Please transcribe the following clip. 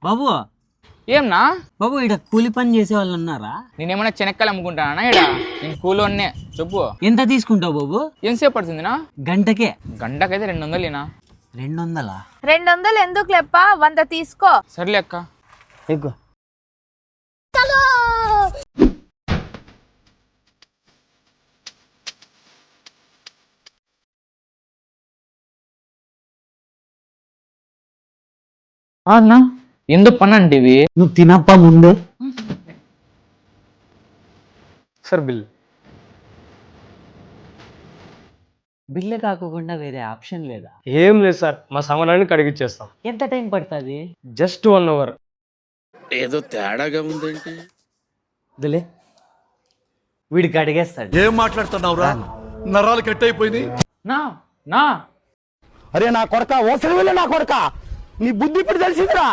బాబు ఏంనా బాబు ఇక్కడ కూలి పని చేసే వాళ్ళు ఉన్నారా? నేనేమన్నా చెనక్కాయలు అమ్ముకుంటానా ఇక్కడ? నేను కూలోనే చెప్పు. ఎంత తీసుకుంటావు బాబు? ఎంతసేపు పడుతుందినా? గంటకే. గంటకైతే 200 200? 200 ఎందుకు లెప్ప, 100 తీసుకో. సర్లే అక్క. ఎక్కువ. అన్నా ఎందుకు పని అంటివి? నువ్వు తినప్ప ముందు. Sir bill. బిల్లు కాకుండా వేరే ఆప్షన్ లేదా? ఏం లేదు సార్, మా సామానాన్ని కడిగిచ్చేస్తాం. ఎంత టైం పడుతుంది? Just 1 hour. ఏదో తేడాగా ఉందేంటి? వదిలే, వీడికి అడిగేస్తాడు. ఏం మాట్లాడుతున్నావురా? నరాలు కట్ అయిపోయినాయి. నా నా అరే నా కొడక, ఓసరి వెళ్ళి నా కొడక, నీ బుద్ధి ఇప్పుడు తెలిసిందిరా.